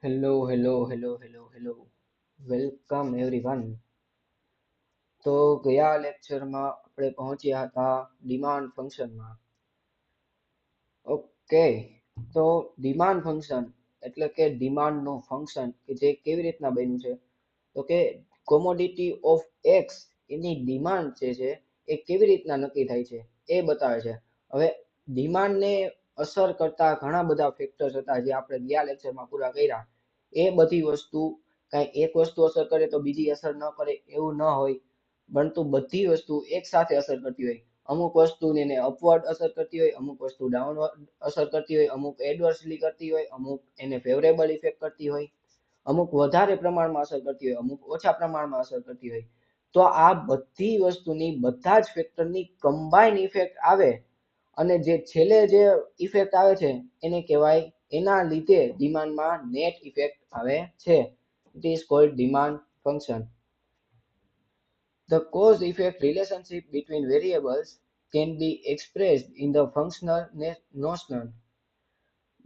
Hello, hello, hello, hello, hello. Welcome everyone. તો ગયા લેક્ચરમાં આપણે પહોંચ્યા હતા ડિમાન્ડ ફંક્શનમાં. ઓકે, તો ડિમાન્ડ ફંક્શન એટલે કે ડિમાન્ડનું ફંક્શન કે જે કેવી રીતના બન્યું છે તો કે commodity of x any demand જે છે એ કેવી રીતના નક્કી થાય છે એ બતાવે છે. હવે ડિમાન્ડને અસર કરતા ઘણા બધા ફેક્ટર્સ હતા જે આપણે ગયા લેક્ચરમાં પૂરા કર્યા. એ બધી વસ્તુ કાંઈ એક વસ્તુ અસર કરે તો બીજી અસર ન કરે એવું ન હોય, પરંતુ બધી વસ્તુ એક સાથે અસર કરતી હોય. અમુક વસ્તુને એને અપવર્ડ અસર કરતી હોય, અમુક વસ્તુ ડાઉનવર્ડ અસર કરતી હોય, અમુક એડવર્સલી કરતી હોય, અમુક એને ફેવરેબલ ઇફેક્ટ કરતી હોય, અમુક વધારે પ્રમાણમાં અસર કરતી હોય, અમુક ઓછા પ્રમાણમાં અસર કરતી હોય. તો આ બધી વસ્તુની બધા જ ફેક્ટરની કમ્બાઈન ઇફેક્ટ આવે અને જે છેલ્લે જે ઇફેક્ટ આવે છે એને કહેવાય, એના લીધે ડિમાન્ડમાં નેટ ઇફેક્ટ આવે છે. It is cold demand function. The cause-effect relationship between variables can be expressed in the functional notion.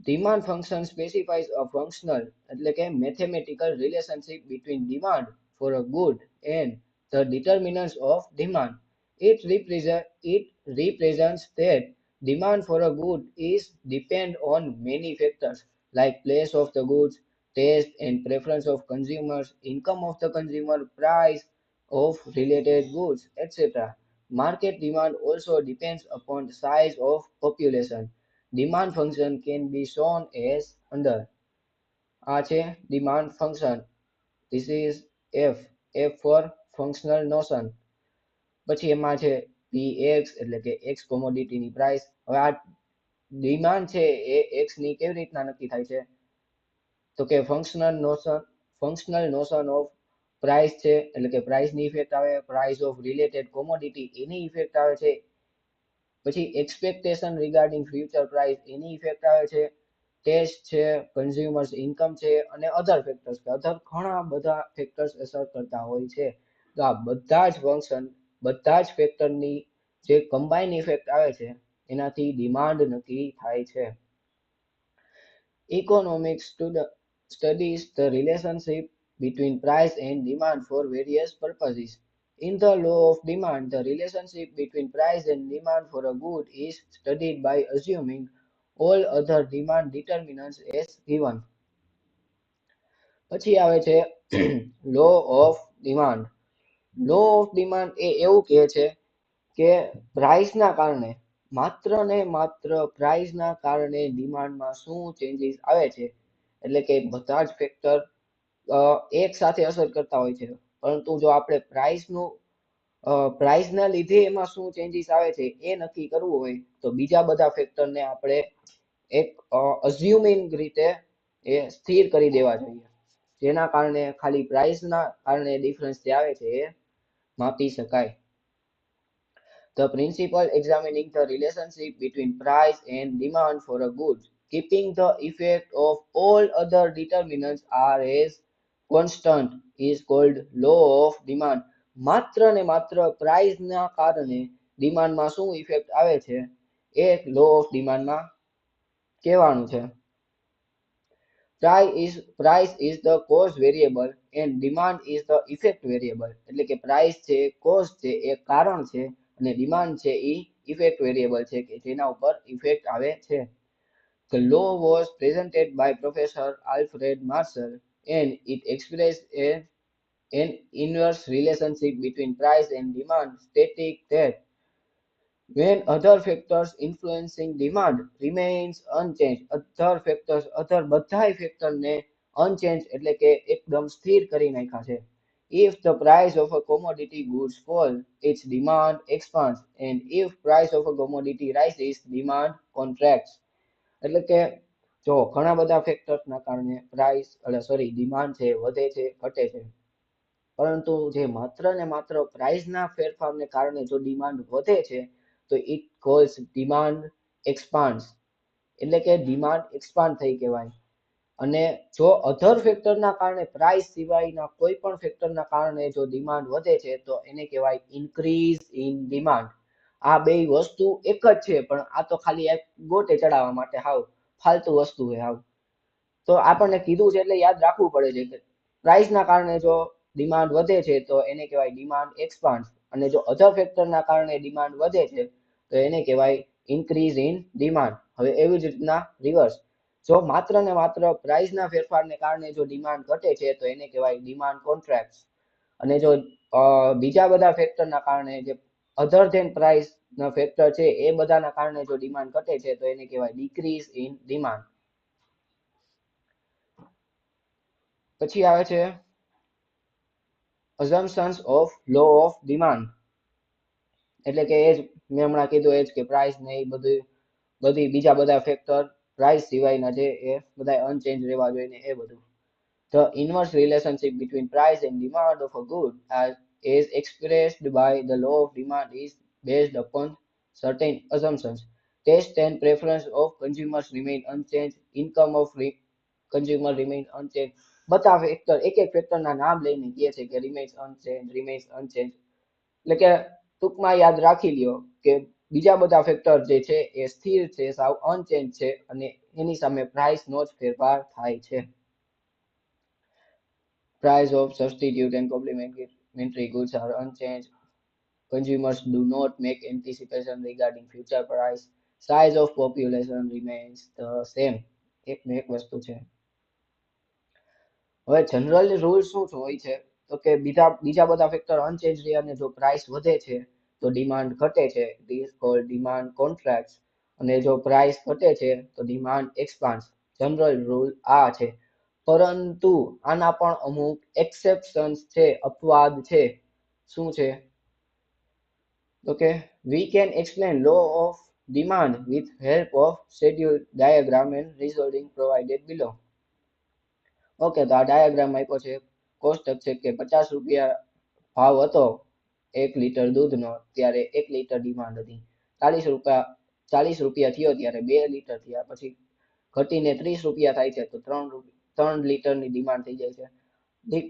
Demand function specifies a functional એટલે કે mathematical relationship between demand for a good and the determinants of demand. It represents that demand for a good is depend on many factors like place of the goods, taste and preference of consumers, income of the consumer, price of related goods, etc. Market demand also depends upon the size of population. Demand function can be shown as under. આ છે demand function. This is F. F for functional notion. પછી એમાં છે Px એટલે કે x કોમોડિટીની price. હવે આ demand છે એ x ની કેવી રીતના નક્કી થાય છે તો કે ફંક્શનલ નોશન ઓફ પ્રાઇસ છે એટલે કે પ્રાઇસની ઇફેક્ટ આવે, price of related commodity any effect આવે છે, પછી એક્સપેક્ટેશન રિગાર્ડિંગ ફ્યુચર પ્રાઇસ એની ઇફેક્ટ આવે છે, ટેસ્ટ છે, કન્ઝ્યુમર્સ ઇન્કમ છે અને અધર ફેક્ટર્સ ઘણા બધા ફેક્ટર્સ અસર કરતા હોય છે. તો આ બધા જ ફંક્શન બધા જ ફેક્ટરની જે કમ્બાઈન ઇફેક્ટ આવે છે એનાથી ડિમાન્ડ નક્કી થાય છે. Economics studies the relationship between price and demand for various purposes. In the law of demand, the relationship between price and demand for a good is studied by assuming all other demand determinants as given. પછી આવે છે law of demand. Law of demand એ એવું કહે છે કે પ્રાઇસના કારણે માત્ર ને માત્ર પ્રાઇસના કારણે ડિમાન્ડમાં શું ચેન્જીસ આવે છે, એટલે કે બધા જ ફેક્ટર એક સાથે અસર કરતા હોય છે, પરંતુ જો આપણે પ્રાઇસના લીધે એમાં શું ચેન્જીસ આવે છે એ નક્કી કરવું હોય તો બીજા બધા ફેક્ટરને આપણે એક અઝ્યુમિંગ રીતે એ સ્થિર કરી દેવા જોઈએ, જેના કારણે ખાલી પ્રાઇસના કારણે ડિફરન્સ જે આવે છે એ માપી શકાય. The principle examining the relationship between price and demand for a good, keeping the effect of all other determinants are as constant, is called law of demand. માત્ર ને માત્ર પ્રાઇસના કારણે ડિમાન્ડમાં શું ઇફેક્ટ આવે છે એ લો ઓફ ડિમાન્ડમાં કહેવાનું છે. Price is the cost variable and demand is the effect variable. એટલે કે પ્રાઇસ છે, કોસ્ટ છે એ કારણ છે અને ડિમાન્ડ છે એ ઇફેક્ટ વેરિયેબલ છે કે જેના ઉપર ઇફેક્ટ આવે છે. The law was presented by Professor Alfred Marshall and it expressed an inverse relationship between price and demand, stating that when other factors influencing demand remains unchanged, other બધાય ફેક્ટરને unchanged એટલે કે એકદમ સ્થિર કરી નાખ્યા છે. If the price of a commodity goods fall, its demand expands, and if price of a commodity rises, demand contracts. એટલે કે જો ઘણા બધા ફેક્ટર્સના કારણે ડિમાન્ડ છે વધે છે, ઘટે છે, પરંતુ જે માત્ર ને માત્ર પ્રાઇસના ફેરફારને કારણે જો ડિમાન્ડ વધે છે તો ઇટ કોલ્સ ડિમાન્ડ એક્સપાન્ડ્સ, એટલે કે ડિમાન્ડ એક્સપાન્ડ થઈ કહેવાય. અને જો અધર ફેક્ટરના કારણે પ્રાઇસ સિવાયના કોઈ પણ ફેક્ટરના કારણે જો ડિમાન્ડ વધે છે તો એને કહેવાય ઇન્ક્રીઝ ઇન ડિમાન્ડ. આ બે વસ્તુ એક જ છે પણ આ તો ખાલી એક ગોટે ચડાવવા માટે હાવ ફાલતુ વસ્તુ છે હાવ. તો આપણને કીધું છે એટલે યાદ રાખવું પડે છે કે પ્રાઇસના કારણે જો ડિમાન્ડ વધે છે તો એને કહેવાય ડિમાન્ડ એક્સપાન્ડ, અને જો અધર ફેક્ટરના કારણે ડિમાન્ડ વધે છે તો એને કહેવાય ઇન્ક્રીઝ ઇન ડિમાન્ડ. હવે એવી જ રીતના રિવર્સ, જો માત્ર ને માત્ર પ્રાઇસના ફેરફારને કારણે જો ડિમાન્ડ ઘટે છે તો એને કહેવાય ડિમાન્ડ કોન્ટ્રાક્ટ, અને જો બીજા બધા ફેક્ટરના કારણે જે અધર ધેન પ્રાઇસ ના ફેક્ટર છે એ બધાના કારણે જો ડિમાન્ડ ઘટે છે તો એને કહેવાય ડિક્રીઝ ઇન ડિમાન્ડ. પછી આવે છે assumptions of law of demand, એટલે કે એ જ મેં હમણાં કીધું એ જ કે પ્રાઇસ ને એ બધી બીજા બધા ફેક્ટર પ્રાઇસ સિવાયના છે એ બધા અનચેન્જ રહેવા જોઈએ ને એ બધું. The inverse relationship between price and demand of a good is expressed by the law of demand is based upon certain assumptions. Taste and preference of consumers remain unchanged. Income of consumer remain unchanged. બધા factor એક એક ફેક્ટરના નામ લઈને કહે છે કે remains unchanged. એટલે કે ટૂંકમાં યાદ રાખી લ્યો કે બીજા બધા ફેક્ટર જે છે એ સ્થિર છે, સાવ અનચેન્જ છે, અને એની સામે પ્રાઇસનો જ ફેરફાર થાય છે. Price of substitute and complementary goods are unchanged. Consumers do not make anticipation regarding future price. Size of population remains the same. એક ને એક વસ્તુ છે. હવે જનરલી રૂલ શું હોય છે તો કે બીજા બધા ફેક્ટર અનચેન્જ રહે અને જો પ્રાઇસ વધે છે તો ડિમાન્ડ ઘટે છે, it is cold demand contract, અને જો પ્રાઇસ ઘટે છે તો ડિમાન્ડ એક્સપાન્ડ. જનરલ રૂલ આ છે, પરંતુ આના પણ અમુક એક્સેપ્શન્સ છે, અપવાદ છે. શું છે? Okay, we can explain law of demand with help of schedule diagram and reasoning provided below. Okay, તો આ ડાયાગ્રામ આપ્યો છે, કોષ્ટક છે કે 50 રૂપિયા ભાવ હતો 1 લીટર દૂધનો, ત્યારે 1 લીટર ડિમાન્ડ હતી. 40 રૂપિયા થયો ત્યારે 2 લીટર થયા, પછી ઘટીને 30 રૂપિયા થાય છે તો 3 લીટરની ડિમાન્ડ થઈ જાય છે.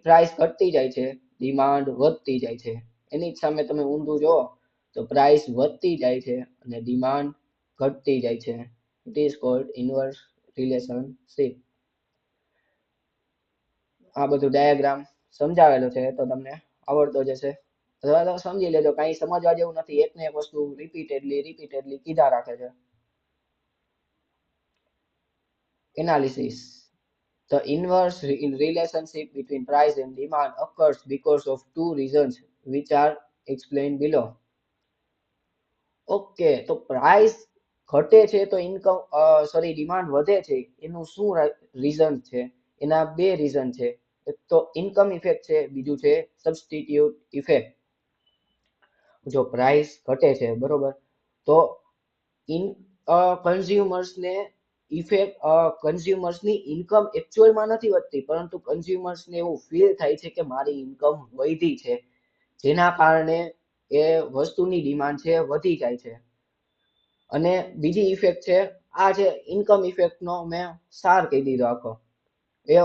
પ્રાઇસ ઘટતી જાય છે, ડિમાન્ડ વધતી જાય છે. એની જ સામે તમે ઊંધું જો તો પ્રાઇસ વધતી જાય છે અને ડિમાન્ડ ઘટતી જાય છે. It is cold inverse relationship. આ બધું ડાયાગ્રામ સમજાવેલો છે તો તમને આવડતો જશે. અથવા તો સમજી લેજો, કાંઈ સમજવા જેવું નથી, એક ને એક વસ્તુ રિપીટેડલી કીધા રાખે છે. Analysis. The inverse relationship between price and demand occurs because of two reasons which are explained below. Okay, તો પ્રાઇસ ઘટે છે તો ડિમાન્ડ વધે છે, એનું શું રીઝન છે? એના બે રીઝન છે, એક તો ઇન્કમ ઇફેક્ટ છે, બીજું છે સબસ્ટિટ્યુટ ઇફેક્ટ. જો પ્રાઇસ ઘટે છે બરોબર, તો કન્ઝ્યુમર્સને ઇફેક્ટ, કન્ઝ્યુમર્સની ઇન્કમ એકચ્યુઅલમાં નથી વધતી, પરંતુ કન્ઝ્યુમર્સને એવું ફીલ થાય છે કે મારી ઇન્કમ વધી છે, જેના કારણે એ વસ્તુની ડિમાન્ડ છે વધી જાય છે. અને બીજી ઇફેક્ટ છે, આ છે ઇન્કમ ઇફેક્ટનો મેં સાર કહી દીધો આખો, એ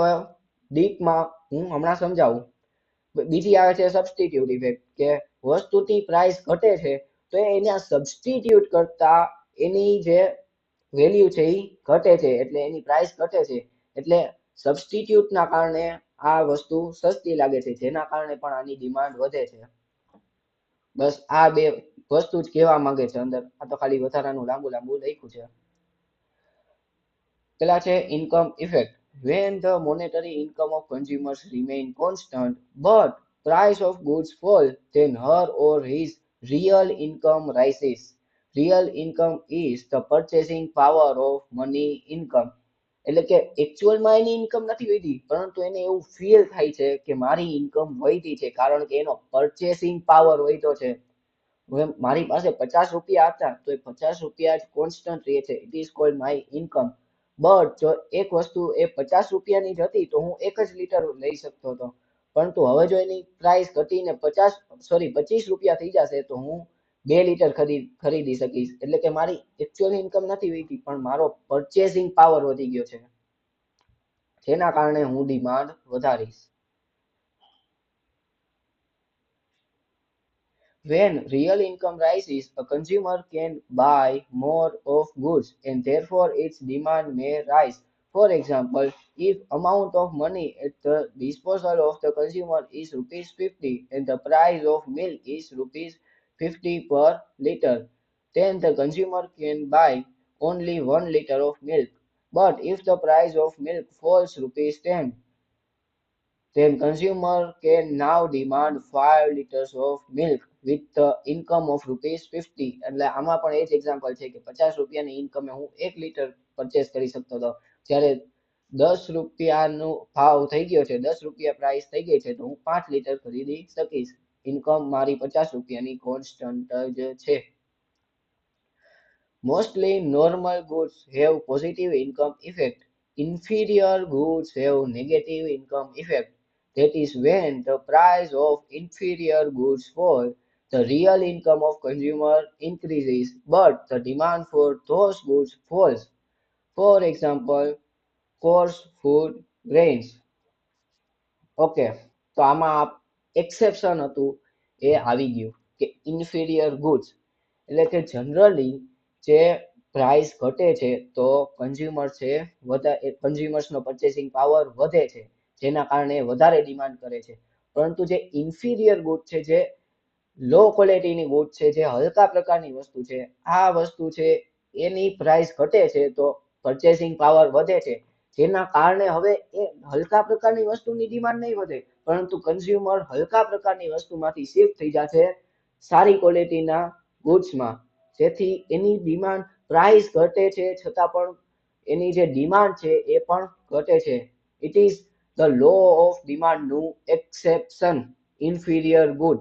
ડીપમાં હું હમણાં સમજાવું. બીજી આવે છે સબસ્ટિટ્યુટ ઇફેક્ટ, કે વસ્તુની પ્રાઇસ ઘટે છે તો એના સબસ્ટિટ્યુટ કરતા એની જે વેલ્યુ છે એ ઘટે છે, એટલે એની પ્રાઇસ ઘટે છે, એટલે સબસ્ટિટ્યુટના કારણે આ વસ્તુ સસ્તી લાગે છે, જેના કારણે પણ આની ડિમાન્ડ વધે છે. બસ આ બે વસ્તુ જ કહેવા માંગે છે અંદર. આ તો ખાલી વધારાનું લાંબુ લખ્યું છે. પેલા છે income effect. When the monetary income of consumers remain constant but price of goods fall, then her or his real income rises. Real income is the purchasing power of money income. એટલે કે એકચ્યુઅલમાં એની income નથી વધી, પરંતુ એને એવું feel થાય છે કે મારી ઇન્કમ વધી છે, કારણ કે એનો પરચેસિંગ પાવર વધ્યો છે. હવે મારી પાસે 50 રૂપિયા હતા તો એ 50 રૂપિયા જ કોન્સ્ટન્ટ રહે છે, it is cold my income. But જો એક વસ્તુ એ 50 રૂપિયાની જ હતી તો હું 1 જ લીટર લઈ શકતો હતો, પરંતુ હવે જો એની પ્રાઇસ ઘટીને 25 રૂપિયા થઈ જશે તો હું 2 લીટર ખરીદી શકીશ. એટલે કે મારી એકચ્યુઅલ ઇન્કમ નથી વધી, પણ મારો પરચેસિંગ પાવર વધી ગયો છે, જેના કારણે હું ડિમાન્ડ વધારીશ. When real income rises, a consumer can buy more of goods and therefore its demand may rise. For example, if amount of money at the disposal of the consumer is rupees 50 and the price of milk is rupees 50 per liter, then the consumer can buy only 1 liter of milk. But if the price of milk falls rupees 10, then consumer can now demand 5 liters of milk with the income of rupees 50. એટલે આમાં પણ એ જ example છે કે 50 રૂપિયાની ઇન્કમે હું 1 litre purchase કરી શકતો હતો, જ્યારે 10 રૂપિયાનો ભાવ થઈ ગયો છે, 10 રૂપિયા પ્રાઇસ થઈ ગઈ છે, તો હું 5 લીટર ખરીદી શકીશ. ઇન્કમ મારી 50 રૂપિયાની કોન્સ્ટન્ટ જ છે. Mostly normal goods have positive income effect. Inferior goods have negative income effect. That is when the price of inferior goods fall, the real income of consumer increases, but the demand for those goods falls. For example, coarse food grains. Okay, તો આમાં exception હતું એ આવી ગયું કે inferior goods, એટલે કે generally જે price ઘટે છે તો કન્ઝ્યુમર છે કન્ઝ્યુમર્સનો પરચેસિંગ પાવર વધે છે, જેના કારણે વધારે ડિમાન્ડ કરે છે. પરંતુ જે ઇન્ફિરિયર ગુડ છે, જે લો ક્વોલિટીની ગુડ છે, જે હલકા પ્રકારની વસ્તુ છે, આ વસ્તુ છે એની પ્રાઇસ ઘટે છે તો પરચેસિંગ પાવર વધે છે, જેના કારણે હવે એ હલકા પ્રકારની વસ્તુની ડિમાન્ડ નહીં વધે, પરંતુ કન્ઝ્યુમર હલકા પ્રકારની વસ્તુમાંથી શિફ્ટ થઈ જશે સારી ક્વોલિટીના ગુડ્સમાં, જેથી એની ડિમાન્ડ પ્રાઇસ ઘટે છે છતાં પણ એની જે ડિમાન્ડ છે એ પણ ઘટે છે. It is the law of ડિમાન્ડનું એક્સેપ્શન, ઇન્ફિરિયર ગુડ.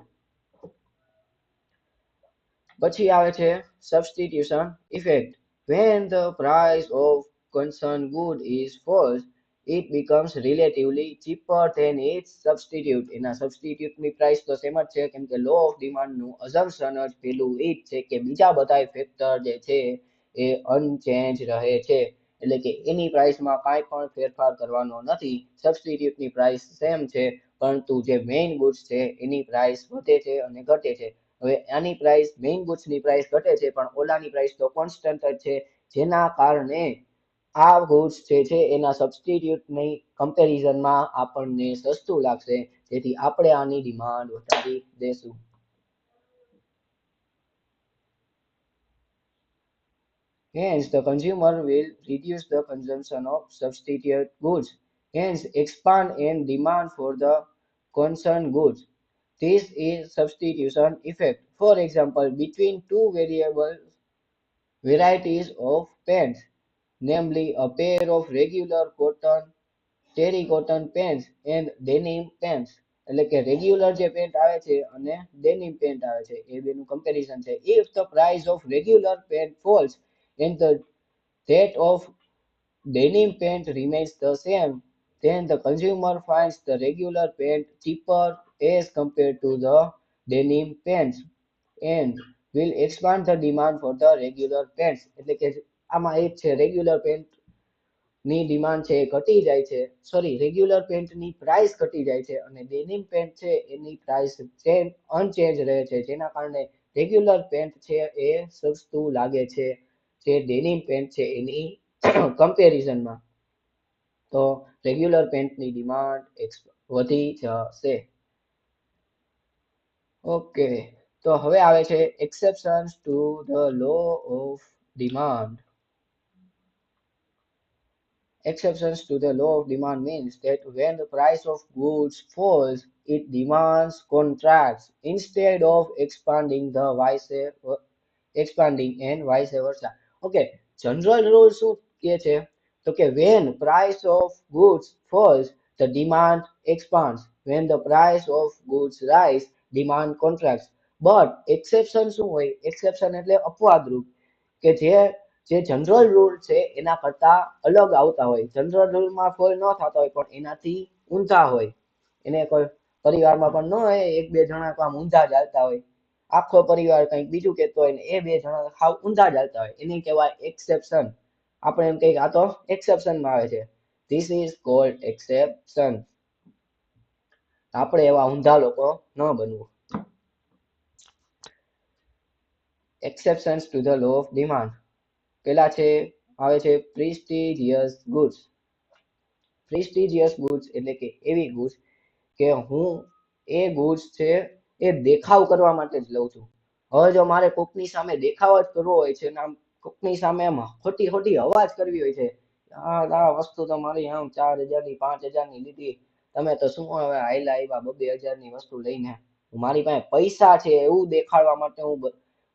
પછી આવે છે substitution effect. When the price of concerned good is false, it becomes relatively cheaper than its substitute. એના સબસ્ટિટ્યુટની પ્રાઇસ તો સેમ જ છે, કેમ કે લો ઓફ ડિમાન્ડનું અઝમ્પશન જ પેલું એ જ છે કે બીજા બધા ફેક્ટર જે છે એ અનચેન્જ રહે છે, એટલે કે એની પ્રાઇસમાં કાંઈ પણ ફેરફાર કરવાનો નથી. સબસ્ટિટ્યુટની પ્રાઇસ સેમ છે, પરંતુ જે મેઇન ગુડ્સ છે એની પ્રાઇસ વધે છે અને ઘટે છે. હવે આની પ્રાઇસ મેઇન ગુડ્સની પ્રાઇસ ઘટે છે, પણ ઓલાની પ્રાઇસ તો કોન્સ્ટન્ટ જ છે, જેના કારણે આ ગુડ્સ જે છે એના સબસ્ટિટ્યુટની કમ્પેરિઝનમાં આપણને સસ્તું લાગશે, જેથી આપણે આની ડિમાન્ડ વધારી દેશું. Hence, the consumer will reduce the consumption of substitute goods, hence expand and demand for the concerned goods. This is substitution effect. For example, between two variable varieties of pants, namely a pair of regular cotton, terry cotton pants and denim pants. એટલે કે regular જે pant આવે છે અને denim pant આવે છે એ બેનું comparison છે. If the price of regular pant falls and the that of denim pant remains the same, then the consumer finds the regular pant cheaper as compared to the denim pants and will expand the demand for the regular pants. એટલે કે આમાં એક છે regular pant ની demand છે એ ઘટી જાય છે, સોરી રેગ્યુલર પેન્ટની પ્રાઇસ ઘટી જાય છે અને ડેનિમ પેન્ટ છે એની પ્રાઇસ અનચેન્જ રહે છે, જેના કારણે રેગ્યુલર પેન્ટ છે એ સસ્તું લાગે છે જે ડેનિમ પેન્ટ છે એની કમ્પેરિઝનમાં. તો રેગ્યુલર પેન્ટની ડિમાન્ડ વધી જશે. ઓકે, તો હવે આવે છે exceptions to the law of demand. Exceptions to the law of demand means that when the price of goods falls, it demands contracts instead of expanding and vice versa. Okay, general rule શું કહે છે? તો કે when price of goods falls, the demand expands. When the price of goods rise, demand contracts. But exception શું હોય? Exception એટલે અપવાદરૂપ, કે જે જનરલ રૂલ છે એના કરતા અલગ આવતા હોય. જનરલ રૂલમાં ફોલ ન થતા હોય પણ એનાથી ઊંધા હોય. એને કોઈ પરિવારમાં પણ ન હોય એક બે જણા તો આમ ઊંધા ચાલતા હોય, આખો પરિવાર કંઈક બીજું કહેતો હોય ને એ બે જણા હાવ ઊંધા ચાલતા હોય, એને કહેવાય એક્સેપ્શન. આપણે એમ કહીએ આ તો એક્સેપ્શનમાં આવે છે, ધીસ ઇઝ કોલ્ડ એક્સેપ્શન. આપણે એવા ઊંધા લોકો ન બનવું. Exceptions to the law of demand. પેલા છે આવે છે પ્રિસ્ટિજિયસ ગુડ્સ. પ્રેસ્ટિજિયસ ગુડ્સ એટલે કે એવી ગુડ્સ કે હું એ ગુડ્સ છે એ દેખાવ કરવા માટે જ લઉં છું. હવે જો મારે કોકની સામે દેખાવ જ કરવો હોય છે ને આમ કોકની સામે આમ ખોટી ખોટી અવાજ કરવી હોય છે, આ વસ્તુ તો મારી આમ 4,000 ની 5,000 ની લીધી, તમે તો શું હવે હાઈલા આવ્યા 2,000 ની વસ્તુ લઈને, મારી પાસે પૈસા છે એવું દેખાડવા માટે હું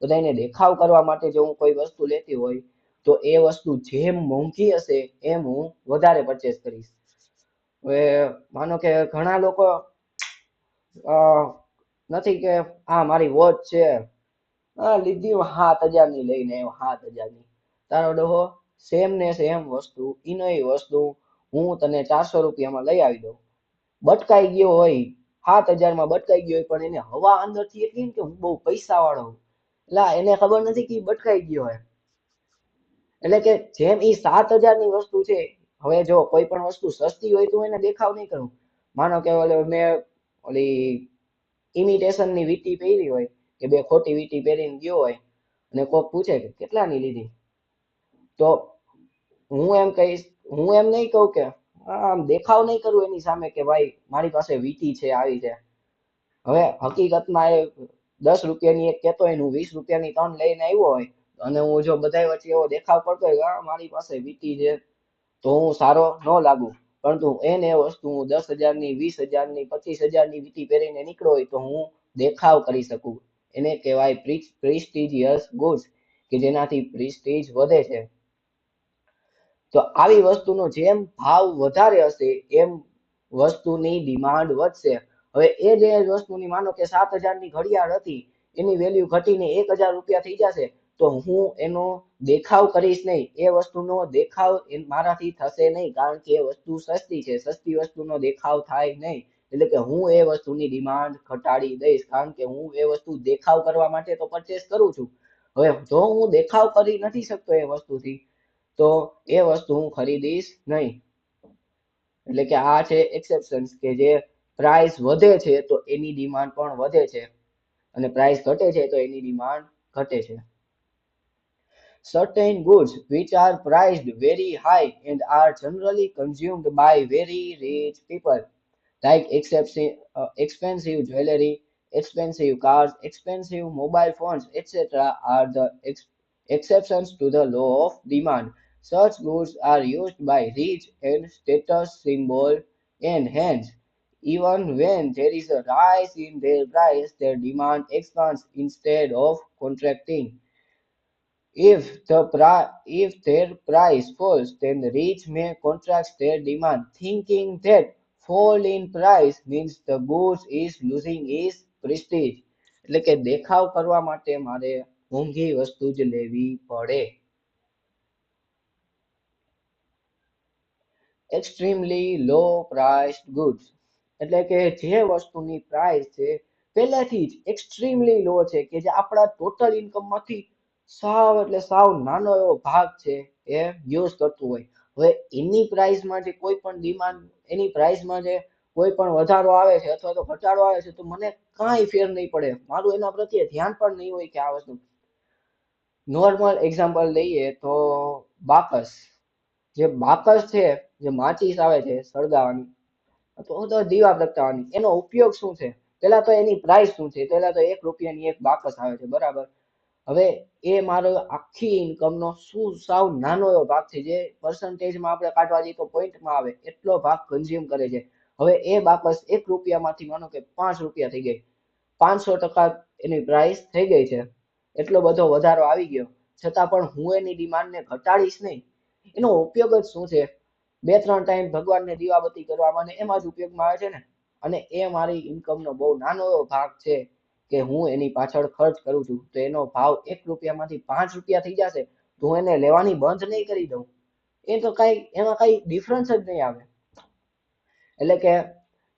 બધાને દેખાવ કરવા માટે જો હું કોઈ વસ્તુ લેતી હોય તો એ વસ્તુ જેમ મોંઘી હશે એમ હું વધારે પરચેસ કરીશ. હવે માનો કે ઘણા લોકો નથી કે આ મારી વોચ છે, લીધી 7,000 ની લઈને આવ્યો, 7,000 ની. તારો ડોહો સેમ ને સેમ વસ્તુ ઈનો વસ્તુ હું તને 400 રૂપિયામાં લઈ આવી દઉં, બટકાઈ ગયો હોય 7,000માં બટકાઈ ગયો હોય પણ એને હવા અંદરથી એટલી ને કે હું બહુ પૈસા વાળો હું, એટલે એને ખબર નથી કે બટકાઈ ગયો હોય. એટલે કે જેમ ઈ 7,000ની વસ્તુ છે, હવે જો કોઈ પણ વસ્તુ સસ્તી હોય તો એને દેખાવ નહીં કરું. માનો કે મેં ઓલી ઇમિટેશનની વીટી પહેરી હોય કે બે ખોટી વીટી પહેરીને ગયો હોય અને કોક પૂછે કે કેટલાની લીધી, તો હું એમ કહીશ, હું એમ નહીં કહું કે આમ દેખાવ નહીં કરું એની સામે કે ભાઈ મારી પાસે વીટી છે આવી છે. હવે હકીકતમાં એ 10 રૂપિયાની એક કહેતો હોય ને હું 20 રૂપિયાની ત્રણ લઈને આવ્યો હોય અને હું જો બધા વચ્ચે એવો દેખાવ કરતો હોય મારી પાસે વીટી છે તો હું સારો ન લાગુ. પરંતુ એને એ વસ્તુ હું 10,000ની 20,000ની 25,000ની વીટી પહેરીને નીકળ્યો હોય તો હું દેખાવ કરી શકું. એને કહેવાય પ્રેસ્ટિજિયસ ગુડ્સ કે જેનાથી પ્રેસ્ટીજ વધે છે. તો આવી વસ્તુનો જેમ ભાવ વધારે હશે એમ વસ્તુની ડિમાન્ડ વધશે. હવે એ જે વસ્તુની માનો કે 7,000ની ઘડિયાળ હતી એની વેલ્યુ ઘટીને 1,000 રૂપિયા થઈ જશે તો હું એનો દેખાવ કરીશ નહીં, એ વસ્તુનો દેખાવ મારાથી થશે નહીં, કારણ કે એ વસ્તુ સસ્તી છે, સસ્તી વસ્તુનો દેખાવ થાય નહીં. એટલે કે હું એ વસ્તુની ડિમાન્ડ ઘટાડી દઈશ, કારણ કે હું એ વસ્તુ દેખાવ કરવા માટે તો પરચેસ કરું છું. હવે જો હું દેખાવ કરી નથી શકતો એ વસ્તુથી તો એ વસ્તુ હું ખરીદીશ નહીં. એટલે કે આ છે એક્સેપ્શન કે જે પ્રાઇસ વધે છે તો એની ડિમાન્ડ પણ વધે છે અને પ્રાઇસ ઘટે છે તો એની ડિમાન્ડ ઘટે છે. Certain goods which are priced very high and are generally consumed by very rich people, like expensive jewelry, expensive cars, expensive mobile phones, etc., are the exceptions to the law of demand. Such goods are used by rich and status symbol, and hence, even when there is a rise in their price, their demand expands instead of contracting. If their price falls, then the rich may contract their demand, thinking that fall in price means the goods is losing its prestige. એટલે કે દેખાવ કરવા માટે મારે મોંઘી વસ્તુ જ લેવી પડે. એક્સ્ટ્રીમલી લો પ્રાઇસ્ડ ગુડ્સ એટલે કે જે વસ્તુની પ્રાઇસ છે પહેલાથી જ એક્સ્ટ્રીમલી લો છે કે જે આપણા ટોટલ ઇન્કમમાંથી સાવ એટલે સાવ નાનો એવો ભાગ છે એ યુઝ કરતું હોય. હવે એની પ્રાઇસમાં જે કોઈ પણ ડિમાન્ડ, એની પ્રાઇસમાં જે કોઈ પણ વધારો આવે છે અથવા તો ઘટાડો આવે છે તો મને કાંઈ ફેર નહીં પડે, મારું એના પ્રત્યે ધ્યાન પણ નહીં હોય કે આ વસ્તુ. નોર્મલ એક્ઝામ્પલ લઈએ તો બાકસ, જે બાકસ છે, જે માચીસ આવે છે સળગાવવાની અથવા તો દીવા પ્રગટાવવાની, એનો ઉપયોગ શું છે, પેલા તો એની પ્રાઇસ શું છે, પેલા તો 1 રૂપિયાની એક બાકસ આવે છે, બરાબર. હવે એ મારો આખી ઇન્કમનો શું સાવ નાનો એવો ભાગ છે, જે પર્સન્ટેજમાં આપણે કાઢવા જઈએ તો પોઈન્ટમાં આવે એટલો ભાગ કન્ઝ્યુમ કરે છે. હવે એ બાકસ 1 રૂપિયામાંથી માનો કે 5 રૂપિયા થઈ ગઈ, 500% એની પ્રાઇસ થઈ ગઈ છે, એટલો બધો વધારો આવી ગયો, છતાં પણ હું એની ડિમાન્ડને ઘટાડીશ નહીં. એનો ઉપયોગ જ શું છે, 2-3 ટાઈમ ભગવાનને દીવાબત્તી કરવામાં ને એમાં જ ઉપયોગમાં આવે છે ને, અને એ મારી ઇન્કમનો બહુ નાનો એવો ભાગ છે કે હું એની પાછળ ખર્ચ કરું છું. તો એનો ભાવ 1 રૂપિયામાંથી 5 રૂપિયા થઈ જશે તો હું એને લેવાની બંધ નહીં કરી દઉં, એ તો કઈ એમાં કઈ ડિફરન્સ જ નહીં આવે. એટલે કે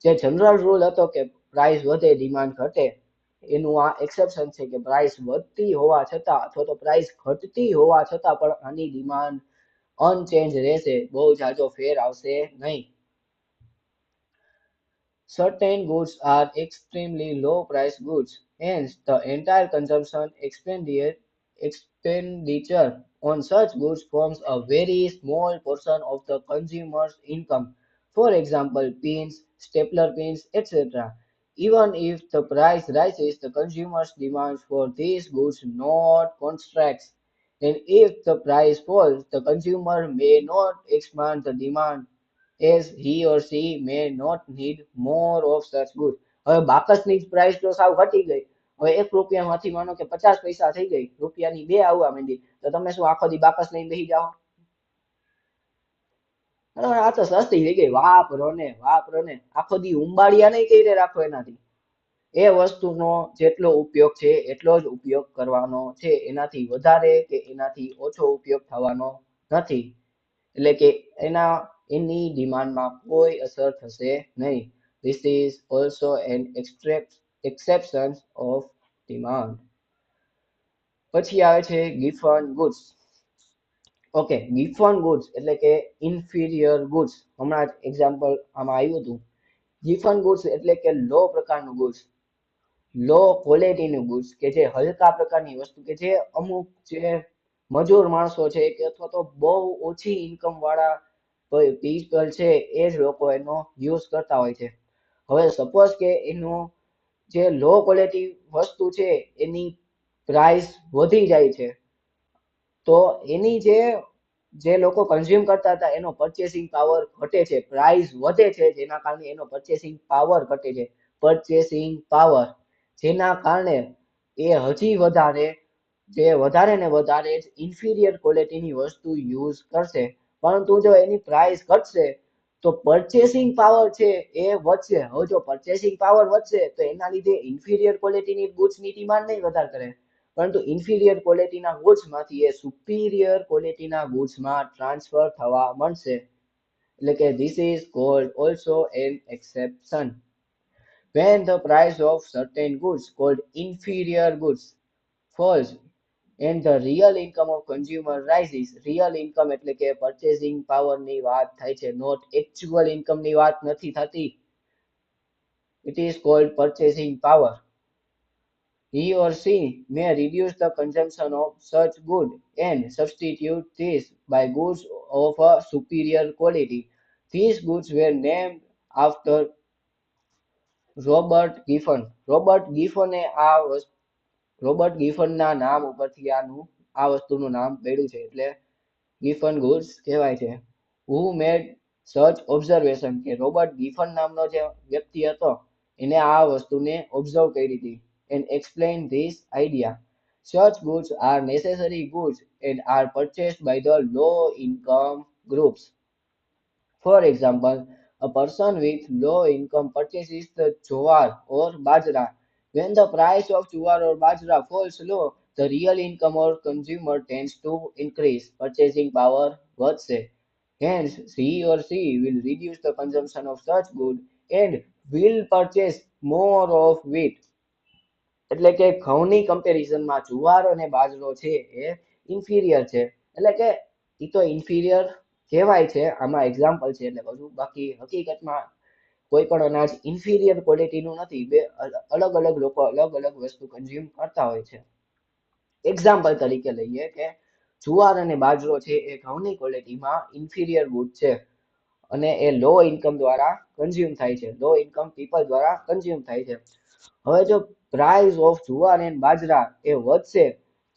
જે જનરલ રૂલ હતો કે પ્રાઇસ વધે ડિમાન્ડ ઘટે, એનું આ એક્સેપ્શન છે કે પ્રાઇસ વધતી હોવા છતાં અથવા તો પ્રાઇસ ઘટતી હોવા છતાં પણ આની ડિમાન્ડ અનચેન્જ રહેશે, બહુ જાજો ફેર આવશે નહીં. Certain goods are extremely low price goods, hence the entire consumption expenditure on such goods forms a very small portion of the consumer's income. For example, pins, stapler pins, etc. Even if the price rises, the consumer's demand for these goods not contracts. And if the price falls, the consumer may not expand the demand as he or she may not need more of such goods. હવે બાકસની price તો સાવ ઘટી ગઈ. હવે 1 રૂપિયામાંથી માનો કે 50 પૈસા થઈ ગઈ, રૂપિયાની 2 આવવા માંડી, તો તમે શું આખો દી બાકસ લઈને બેસી જાઓ? આ તો સસ્તી થઈ ગઈ, વાપરો ને આખો દી ઉંબાડિયા નહીં કરી રાખો એનાથી. એ વસ્તુનો જેટલો ઉપયોગ છે એટલો જ ઉપયોગ કરવાનો છે, એનાથી વધારે કે એનાથી ઓછો ઉપયોગ થવાનો નથી. એટલે કે એની ડિમાન્ડમાં કોઈ અસર થશે નહીં. This is also an exception of demand. પછી આવે છે giffen goods. Okay, giffen goods એટલે કે inferior goods. હમણાં જ એક્ઝામ્પલ આમાં આવ્યું હતું. giffen goods એટલે કે લો પ્રકારનું goods, લો ક્વોલિટીનું goods, કે જે હલકા પ્રકારની વસ્તુ, કે જે અમુક જે મજૂર માણસો છે કે અથવા તો બહુ ઓછી ઇન્કમ વાળા પીપલ છે એ જ લોકો એનો યુઝ કરતા હોય છે. હવે સપોઝ કે એનું જે લો ક્વોલિટી વસ્તુ છે એની પ્રાઇસ વધી જાય છે, તો એની જે લોકો કન્ઝ્યુમ કરતા હતા એનો પરચેસિંગ પાવર ઘટે છે, પ્રાઇસ વધે છે, જેના કારણે એનો પરચેસિંગ પાવર ઘટે છે. પરચેસિંગ પાવર જેના કારણે એ હજી વધારે ને વધારે ઇન્ફિરિયર ક્વોલિટીની વસ્તુ યુઝ કરશે. પરંતુ જો એની પ્રાઇસ ઘટશે તો પરચેસિંગ પાવર છે એ વધશે. હવે જો પરચેસિંગ પાવર વધશે તો એના લીધે ઇન્ફિરિયર ક્વોલિટીની ગુડ્સની ડિમાન્ડ નહીં વધારે કરે, પરંતુ ઇન્ફિરિયર ક્વોલિટીના ગુડ્સમાંથી એ સુપીરિયર ક્વોલિટીના ગુડ્સમાં ટ્રાન્સફર થવા મળશે. એટલે કે this is called also an exception. When the price of certain goods called inferior goods falls and the real income of consumer rises, real income એટલે કે purchasing power ની વાત થાય છે, not actual income ની વાત નથી થતી. It is called purchasing power. He or she may reduce the consumption of such good and substitute this by goods of a superior quality. These goods were named after Robert Giffen. Robert ગિફનના નામ ઉપરથી આ વસ્તુનું નામ પડ્યું છે, એટલે Giffen goods કહેવાય છે. હુ મેડ સચ ઓબ્ઝર્વેશન, કે રોબર્ટ ગિફન નામનો જે વ્યક્તિ હતો એને આ વસ્તુને ઓબ્ઝર્વ કરી હતી. And explain this idea. Such goods are necessary goods and are purchased by the low income groups. For example, a person with low income purchases the jowar or bajra. When the price of jowar or bajra falls low, the real income of consumer tends to increase. Purchasing power વધશે. Hence, he or she will reduce the consumption of such good and will purchase more of wheat. એટલે કે ઘઉંની કમ્પેરિઝનમાં જુવાર અને બાજરો છે એ inferior છે. એટલે કે એ તો ઇન્ફિરિયર કહેવાય છે, આમાં એક્ઝામ્પલ છે એટલે બધું. બાકી હકીકતમાં કોઈ પણ અનાજ ઇન્ફિરિયર ક્વોલિટીનું નથી. બે અલગ અલગ લોકો અલગ અલગ વસ્તુ કન્ઝ્યુમ કરતા હોય છે. એક્ઝામ્પલ તરીકે લઈએ કે જુવાર અને બાજરો છે એ ઘઉંની ક્વોલિટીમાં ઇન્ફિરિયર ગુડ છે અને એ લો ઇન્કમ દ્વારા કન્ઝ્યુમ થાય છે, લો ઇન્કમ પીપલ દ્વારા કન્ઝ્યુમ થાય છે. હવે જો પ્રાઇસ ઓફ જુવાર એન્ડ બાજરા એ વધશે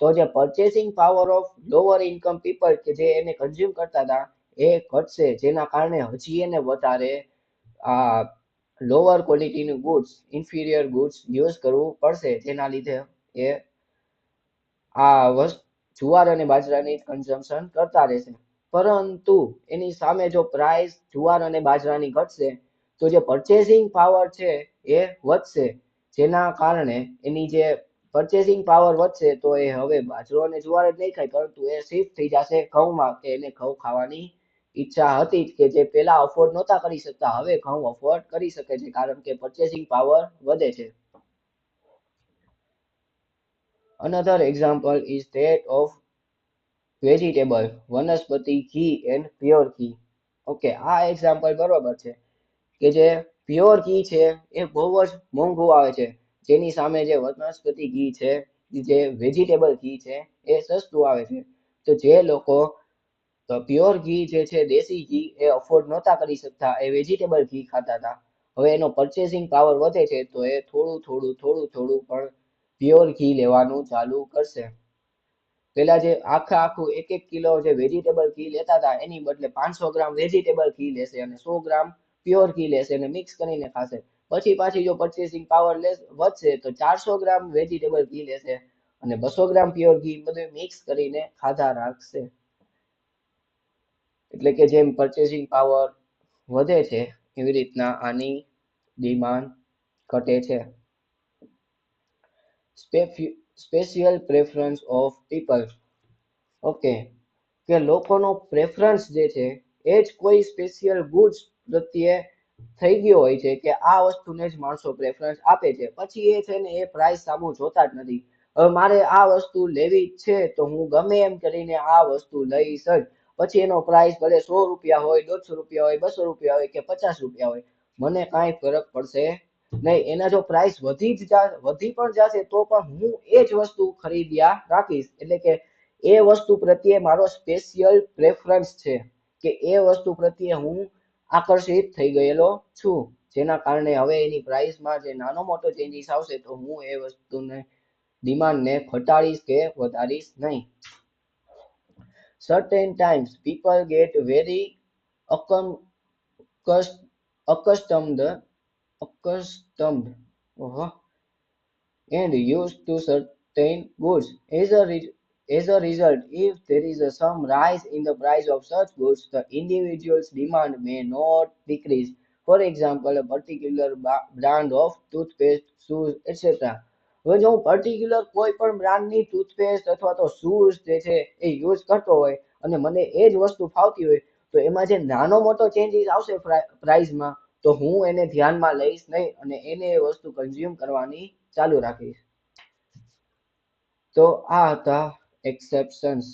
તો જે purchasing power of lower income people કે જે એને કન્ઝ્યુમ કરતા હતા એ ઘટશે, જેના કારણે હજી એને વધારે આ લોઅર ક્વોલિટીનું ગુડ્સ, ઇન્ફિરિયર ગુડ્સ યુઝ કરવું પડશે, જેના લીધે એ આ જુવાર અને બાજરાની કન્ઝમ્પશન કરતા રહેશે. પરંતુ એની સામે જો પ્રાઇસ જુવાર અને બાજરાની ઘટશે તો જે પરચેસિંગ પાવર છે એ વધશે, જેના કારણે એની જે પરચેસિંગ પાવર વધશે તો એ હવે બાજરો અને જુવાર જ નહીં ખાય, પરંતુ એ શિફ્ટ થઈ જશે ઘઉંમાં, કે એને ઘઉં ખાવાની ઈચ્છા હતી કે જે પેલા અફોર્ડ નહોતા કરી શકતા, હવે ઘઉં અફોર્ડ કરી શકે છે, કારણ કે પરચેસિંગ પાવર વધે છે. Another example is that of vegetable, વનસ્પતિ ઘી and pure ઘી. ઓકે, આ એક્ઝામ્પલ બરોબર છે કે જે પ્યોર ઘી છે એ બહુ જ મોંઘું આવે છે, જેની સામે જે વનસ્પતિ ઘી છે, જે વેજીટેબલ ઘી છે એ સસ્તું આવે છે. તો જે લોકો તો પ્યોર ઘી જે છે દેશી ઘી એ અફોર્ડ નહોતા કરી શકતા, એ વેજીટેબલ ઘી ખાતા હતા. હવે એનો પરચેસિંગ પાવર વધે છે તો એ થોડું થોડું થોડું થોડું પણ પ્યોર ઘી લેવાનું ચાલુ કરશે. પેલા જે આખું 1-1 કિલો જે વેજીટેબલ ઘી લેતા હતા એની બદલે 500 ગ્રામ વેજીટેબલ ઘી લેશે અને 100 ગ્રામ પ્યોર ઘી લેશે અને મિક્સ કરીને ખાશે. પછી પાછી જો પરચેસિંગ પાવર વધશે તો 400 ગ્રામ વેજીટેબલ ઘી લેશે અને 200 ગ્રામ પ્યોર ઘી બધું મિક્સ કરીને ખાધા રાખશે. એટલે કે જેમ પરચેસિંગ પાવર વધે છે એવી રીતના આની ડિમાન્ડ ઘટે છે. Special preference of people. Okay, કે લોકોનો પ્રેફરન્સ જે છે એ જ કોઈ સ્પેશિયલ ગુડ્સ પ્રત્યે થઈ ગયો હોય છે કે આ વસ્તુને જ માણસો પ્રેફરન્સ આપે છે. પછી એ છે ને એ પ્રાઇસ સામું જોતા જ નથી. હવે મારે આ વસ્તુ લેવી જ છે તો હું ગમે એમ કરીને આ વસ્તુ લઈશ જ. પછી એનો પ્રાઇસ ભલે 100 રૂપિયા હોય, 150 રૂપિયા હોય, 200 રૂપિયા હોય કે 50 રૂપિયા હોય, મને કાંઈ ફરક પડશે નહીં. એના જો પ્રાઇસ વધી પણ જશે તો પણ હું એ જ વસ્તુ ખરીદ્યા રાખીશ. એટલે કે એ વસ્તુ પ્રત્યે મારો સ્પેશિયલ પ્રેફરન્સ છે કે એ વસ્તુ પ્રત્યે હું આકર્ષિત થઈ ગયેલો છું, જેના કારણે હવે એની પ્રાઇસમાં જે નાનો મોટો ચેન્જીસ આવશે તો હું એ વસ્તુને ડિમાન્ડને ઘટાડીશ કે વધારીશ નહીં. Certain times people get very accustomed and used to certain goods. As a result, if there is some rise in the price of such goods, the individual's demand may not decrease. For example, a particular brand of toothpaste, shoes, etc. હવે જો હું particular કોઈ પણ બ્રાન્ડની toothpaste અથવા તો shoes જે છે એ યુઝ કરતો હોય અને મને એ જ વસ્તુ ફાવતી હોય તો એમાં જે નાનો મોટો ચેન્જીસ આવશે પ્રાઇસમાં તો હું એને ધ્યાનમાં લઈશ નહીં અને એને એ વસ્તુ કન્ઝ્યુમ કરવાની ચાલુ રાખીશ. તો આ હતા એક્સેપ્શન્સ.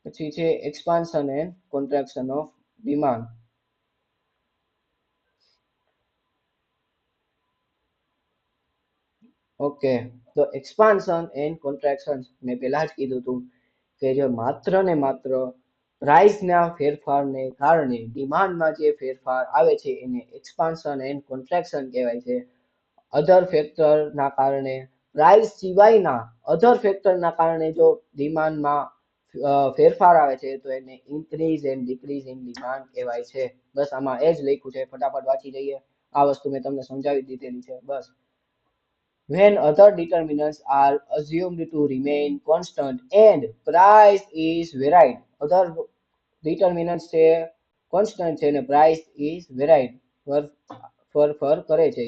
પછી છે expansion and contraction of demand. Okay, તો એક્સપાન્શન એન્ડ કોન્ટ્રાક્શન મેં પહેલા જ કીધું હતું કે જે માત્ર ને માત્ર પ્રાઇસના ફેરફારને કારણે ડિમાન્ડમાં જે ફેરફાર આવે છે એને એક્સપાન્શન એન્ડ કોન્ટ્રાક્શન કહેવાય છે. અધર ફેક્ટરના કારણે, પ્રાઇસ સિવાયના અધર ફેક્ટરના કારણે જો ડિમાન્ડમાં ફેરફાર આવે છે તો એને increase and decrease in demand કહેવાય છે. બસ આમાં એ જ લખ્યું છે, ફટાફટ વાંચી લઈએ. આ વસ્તુ મેં તમને સમજાવી દીધેલી છે બસ. When other determinants are assumed to remain constant and price is varied. Other determinants છે constant છે અને price is varied. ફર કરે છે.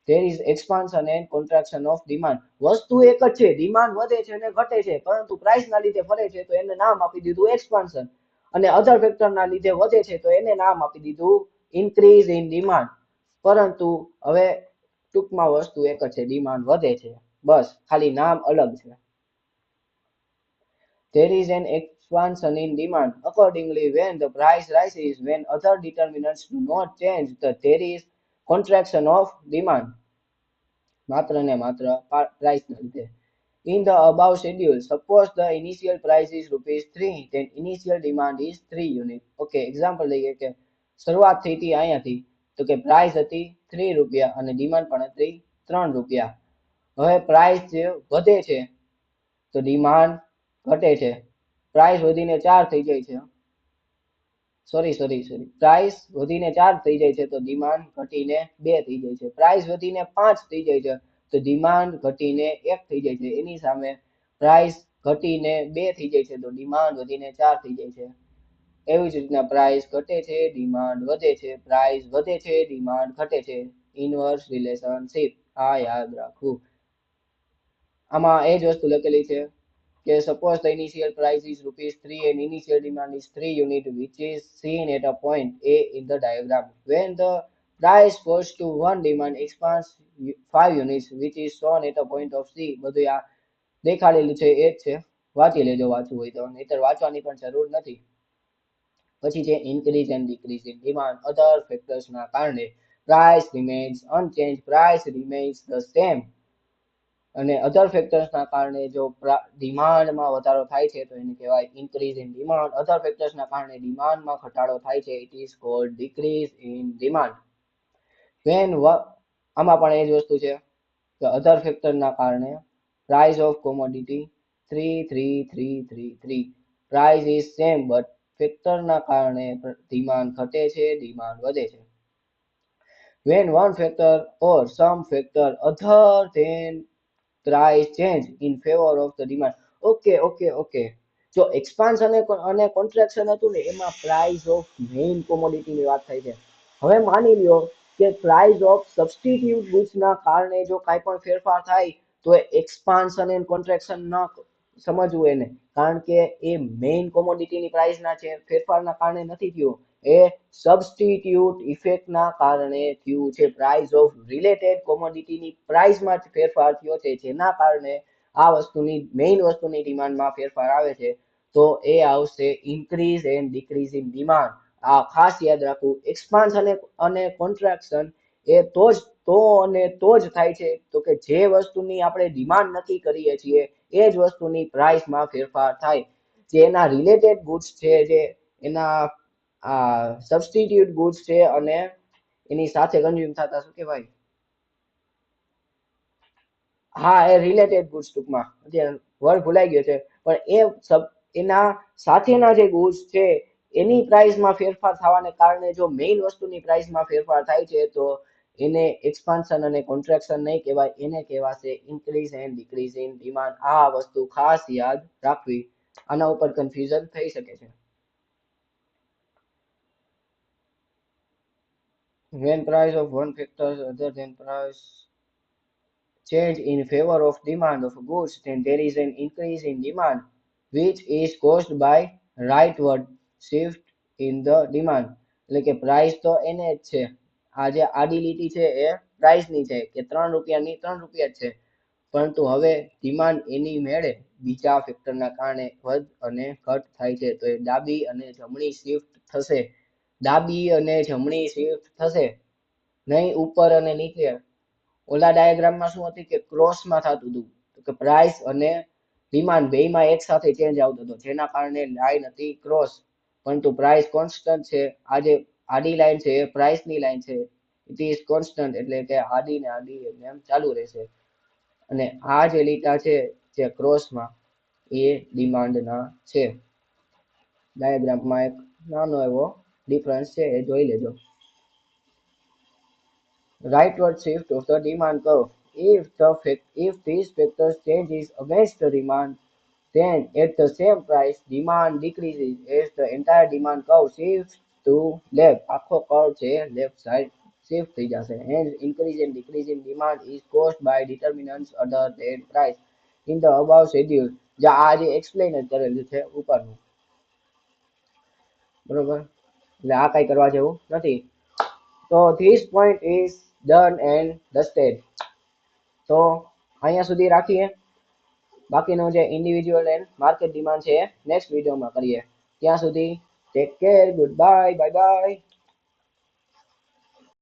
There is expansion and contraction of demand. વસ્તુ એક જ છે, ડિમાન્ડ વધે છે અને ઘટે છે, પરંતુ પ્રાઇસના લીધે ફરે છે તો એને નામ આપી દીધું એક્સપાન્શન. અને અધર ફેક્ટરના લીધે વધે છે તો એને નામ આપી દીધું ઇન્ક્રીઝ ઇન ડિમાન્ડ. પરંતુ હવે ટૂંકમાં વસ્તુ એક જ છે, ડિમાન્ડ વધે છે, બસ ખાલી નામ અલગ છે. There is an expansion in demand. Accordingly, when the price rises, when other determinants do not change, there is contraction of demand. માત્ર ને માત્ર પ્રાઇસના લીધે. In the above schedule, suppose the initial price is ₹3, then initial demand is 3 unit. Okay, example લઈએ કે શરૂઆત થઈ હતી અહીંયાથી તો કે પ્રાઇસ હતી ₹3 અને ડિમાન્ડ પણ હતી ₹3. હવે પ્રાઇસ જે વધે છે તો ડિમાન્ડ ઘટે છે. પ્રાઇસ વધીને 4 થઈ જાય છે. સોરી પ્રાઇસ વધીને 4 થઈ જાય છે તો ડિમાન્ડ ઘટીને 2 થઈ જાય છે. પ્રાઇસ વધીને 5 થઈ જાય છે તો ડિમાન્ડ ઘટીને 1 થઈ જાય છે. એની સામે પ્રાઇસ ઘટીને 2 થઈ જાય છે તો ડિમાન્ડ વધીને 4 થઈ જાય છે. એવી જ રીતના પ્રાઇસ ઘટે છે, ડિમાન્ડ વધે છે, પ્રાઇસ વધે છે, ડિમાન્ડ ઘટે છે. ઇનવર્સ રિલેશનશિપ આ યાદ રાખવું. આમાં એ જ વસ્તુ લખેલી છે કે suppose the initial price is ₹3 and initial demand is 3 unit, which is seen at a point A in the diagram. When the price falls to 1, demand expands 5 units, which is shown at a point of C. બધું આ દેખાડેલું છે એ જ છે, વાંચી લેજો વાંચવું હોય તો, નહીતર વાંચવાની પણ જરૂર નથી. પછી છે increase and decrease in demand. Other factorsના કારણે price remains unchanged, price remains the same. અને અધર ફેક્ટર્સના કારણે જો ડિમાન્ડમાં વધારો થાય છે તો એને કહેવાય ઇન્ક્રીઝ ઇન ડિમાન્ડ. અધર ફેક્ટર્સના કારણે ડિમાન્ડમાં ઘટાડો થાય છે it is called decrease in demand. When આમાં પણ એ જ વસ્તુ છે કે અધર ફેક્ટરના કારણે price of commodity 33333 price is same but ફેક્ટરના કારણે ડિમાન્ડ ઘટે છે ડિમાન્ડ વધે છે. When one factor or some factor other than price change in favor of the demand. Okay. જો એક્સપાન્શન અને કોન્ટ્રેક્શન હતું ને એમાં પ્રાઇસ ઓફ મેઇન કોમોડિટીની વાત થઈ છે. હવે માની લ્યો કે પ્રાઇસ ઓફ સબસ્ટિટ્યુટ ગુડ્સના કારણે જો કાંઈ પણ ફેરફાર થાય તો એક્સપાન્શન એન્ડ કોન્ટ્રેક્શન ન સમજવું એને, કારણ કે એ મેઇન કોમોડિટીની પ્રાઇસના છે, ફેરફારના કારણે નથી થયું. એ સબસ્ટિટ્યુટ ઇફેક્ટના કારણે થયું છે. પ્રાઇસ ઓફ રિલેટેડ કોમોડિટીની પ્રાઇસમાં જ ફેરફાર થયો છે, જેના કારણે આ વસ્તુની મેઇન વસ્તુની ડિમાન્ડમાં ફેરફાર આવે છે. તો એ આવશે increase and decrease in demand. આ ખાસ યાદ રાખવું. એક્સપાન્શન અને કોન્ટ્રાક્શન એ તો જ થાય છે તો કે જે વસ્તુની આપણે ડિમાન્ડ નક્કી કરીએ છીએ એ જ વસ્તુની પ્રાઇસમાં ફેરફાર થાય. જે એના રિલેટેડ ગુડ્સ છે, જે એના સબસ્ટિટ્યુટ ગુડ્સ છે અને એની સાથે કન્ઝ્યુમ થતા શું કહેવાય, હા એ રિલેટેડ ગુડ્સ ટૂંકમાં વર્ડ ભૂલાઈ ગયો છે, પણ એના સાથેના જે ગુડ્સ છે એની પ્રાઇસમાં ફેરફાર થવાને કારણે જો મેઇન વસ્તુની પ્રાઇસમાં ફેરફાર થાય છે તો એને એક્સપાન્શન અને કોન્ટ્રેક્શન નહીં કહેવાય, એને કહેવાશે increase and decrease in demand. આ વસ્તુ ખાસ યાદ રાખવી. આના ઉપર કન્ફ્યુઝન થઈ શકે છે. When price of one factor other than price change in favor of demand of goods, then there is an increase in demand, which is caused by rightward shift in the demand. એટલે કે price તો એને જ છે, આ જે આડી લીટી છે એ પ્રાઇસની છે કે 3 રૂપિયાની 3 રૂપિયા જ છે, પરંતુ હવે ડિમાન્ડ એની મેળે બીજા ફેક્ટરના કારણે વધ અને ઘટ થાય છે. તો એ ડાબી અને જમણી શિફ્ટ થશે, ડાબી અને જમણી શિફ્ટ થશે, નહીં ઉપર અને નીચે. ઓલા ડાયાગ્રામમાં શું હતું કે ક્રોસમાં થતું હતું કે પ્રાઇસ અને ડિમાન્ડ બેયમાં એક સાથે ચેન્જ આવતો હતો, જેના કારણે લાઈન હતી ક્રોસ, પરંતુ પ્રાઇસ કોન્સ્ટન્ટ છે. આ જે આડી લાઈન છે એ પ્રાઇસની લાઈન છે, ઇટ ઇઝ કોન્સ્ટન્ટ, એટલે કે આડી ને આડી એમ ચાલુ રહેશે. અને આ જે લીટા છે જે ક્રોસમાં એ ડિમાન્ડના છે. ડાયાગ્રામમાં એક નાનો એવો ડિફરન્સ છે, એ જોઈ લેજો. Rightward shift of the demand curve. If these factors changes against the demand, then at the same price, demand decreases as the entire demand curve shifts to left. આખો curve છે left side shift થઈ જશે. Hence, increase and decrease in demand is caused by determinants other than price. In the above schedule, જે આ જે explain જ કરેલું છે ઉપરનું, બરોબર, એટલે આ કઈ કરવા જેવું નથી. તો this point is done and dusted. તો અહીંયા સુધી રાખીએ. બાકીનો જે ઇન્ડિવિજ્યુઅલ એન્ડ માર્કેટ ડિમાન્ડ છે એ નેક્સ્ટ વિડીયોમાં કરીએ. ત્યાં સુધી take care, good bye, bye bye.